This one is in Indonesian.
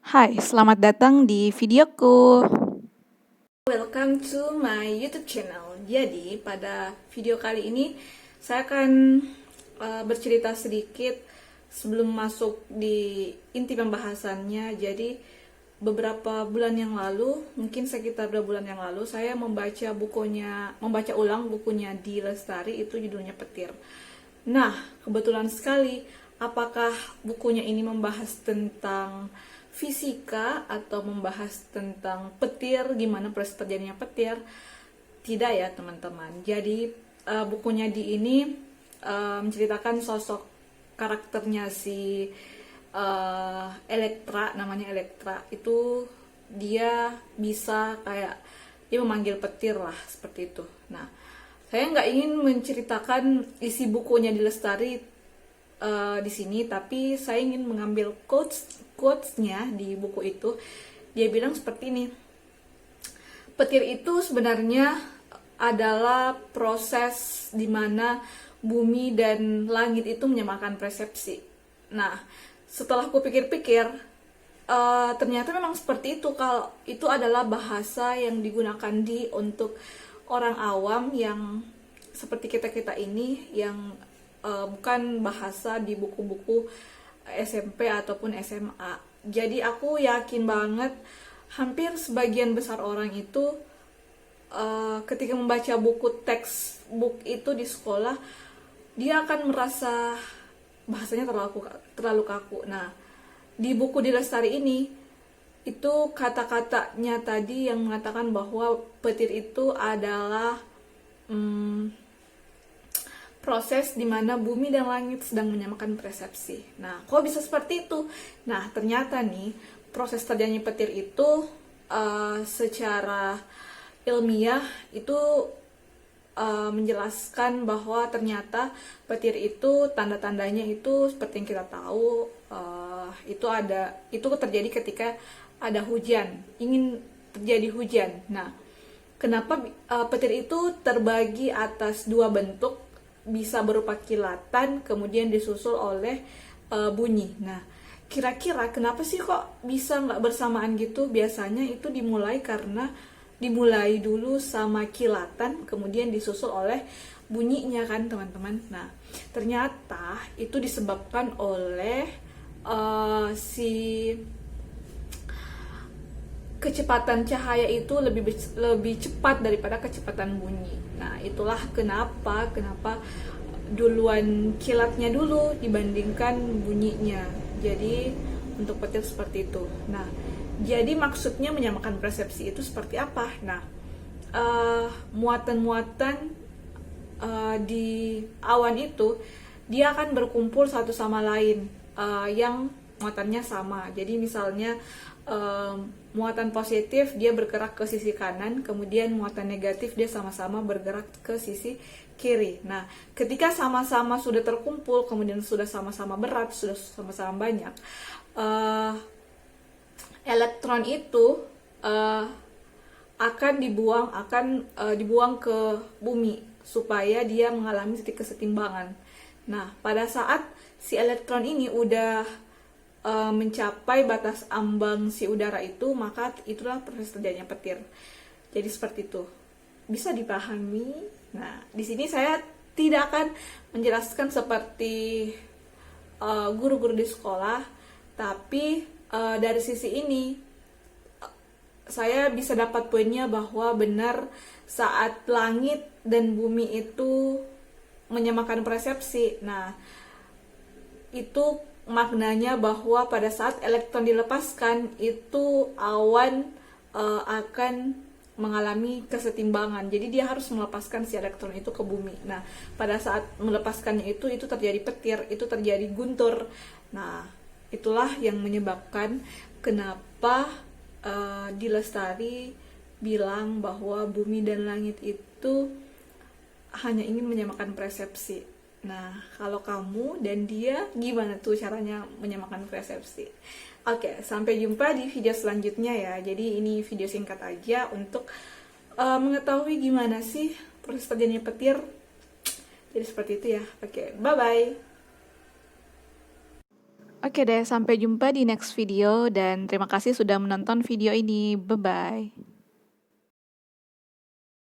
Hai, selamat datang di videoku. Welcome to my YouTube channel. Jadi, pada video kali ini saya akan bercerita sedikit sebelum masuk di inti pembahasannya. Jadi, beberapa bulan yang lalu, mungkin sekitar 2 bulan yang lalu, saya membaca ulang bukunya Di Lestari, itu judulnya Petir. Nah, kebetulan sekali, apakah bukunya ini membahas tentang fisika atau membahas tentang petir, gimana proses terjadinya petir? Tidak ya teman-teman. Jadi bukunya di ini menceritakan sosok karakternya si Elektra, namanya Elektra. Itu dia bisa kayak dia memanggil petir lah, seperti itu. Nah, saya nggak ingin menceritakan isi bukunya di Lestari di sini, tapi saya ingin mengambil quotesnya di buku itu. Dia bilang seperti ini: petir itu sebenarnya adalah proses di mana bumi dan langit itu menyamakan persepsi. Nah, setelah aku pikir-pikir, ternyata memang seperti itu. Kalau itu adalah bahasa yang digunakan untuk orang awam yang seperti kita ini, yang bukan bahasa di buku-buku SMP ataupun SMA. Jadi aku yakin banget hampir sebagian besar orang itu ketika membaca buku textbook itu di sekolah, dia akan merasa bahasanya terlalu kaku. Nah, di buku Di Lestari ini itu kata-katanya tadi yang mengatakan bahwa petir itu adalah proses di mana bumi dan langit sedang menyamakan persepsi. Nah, kok bisa seperti itu? Nah, ternyata nih proses terjadinya petir itu secara ilmiah itu menjelaskan bahwa ternyata petir itu tanda-tandanya itu seperti yang kita tahu, itu terjadi ketika ada hujan, ingin terjadi hujan. Nah, kenapa petir itu terbagi atas 2 bentuk, bisa berupa kilatan kemudian disusul oleh bunyi. Nah, kira-kira kenapa sih kok bisa nggak bersamaan gitu? Biasanya itu dimulai dulu sama kilatan kemudian disusul oleh bunyinya kan teman-teman. Nah, ternyata itu disebabkan oleh si kecepatan cahaya itu lebih cepat daripada kecepatan bunyi. Nah, itulah kenapa duluan kilatnya dulu dibandingkan bunyinya. Jadi untuk petir seperti itu. Nah, jadi maksudnya menyamakan persepsi itu seperti apa? Nah, muatan-muatan di awan itu dia akan berkumpul satu sama lain yang muatannya sama. Jadi misalnya muatan positif dia bergerak ke sisi kanan, kemudian muatan negatif dia sama-sama bergerak ke sisi kiri. Nah, ketika sama-sama sudah terkumpul, kemudian sudah sama-sama berat, sudah sama-sama banyak, elektron itu akan dibuang ke bumi supaya dia mengalami titik kesetimbangan. Nah, pada saat si elektron ini udah mencapai batas ambang si udara itu, maka itulah proses terjadinya petir. Jadi seperti itu. Bisa dipahami? Nah, di sini saya tidak akan menjelaskan seperti guru-guru di sekolah, tapi dari sisi ini saya bisa dapat poinnya bahwa benar saat langit dan bumi itu menyamakan persepsi. Nah, itu maknanya bahwa pada saat elektron dilepaskan itu awan akan mengalami kesetimbangan. Jadi dia harus melepaskan si elektron itu ke bumi. Nah, pada saat melepaskannya itu terjadi petir, itu terjadi guntur. Nah, itulah yang menyebabkan kenapa Di Lestari bilang bahwa bumi dan langit itu hanya ingin menyamakan persepsi. Nah, kalau kamu dan dia gimana tuh caranya menyamakan persepsi? Oke, sampai jumpa di video selanjutnya ya. Jadi ini video singkat aja untuk mengetahui gimana sih proses terjadinya petir. Jadi seperti itu ya. Oke, bye-bye. Oke deh, sampai jumpa di next video dan terima kasih sudah menonton video ini. Bye-bye.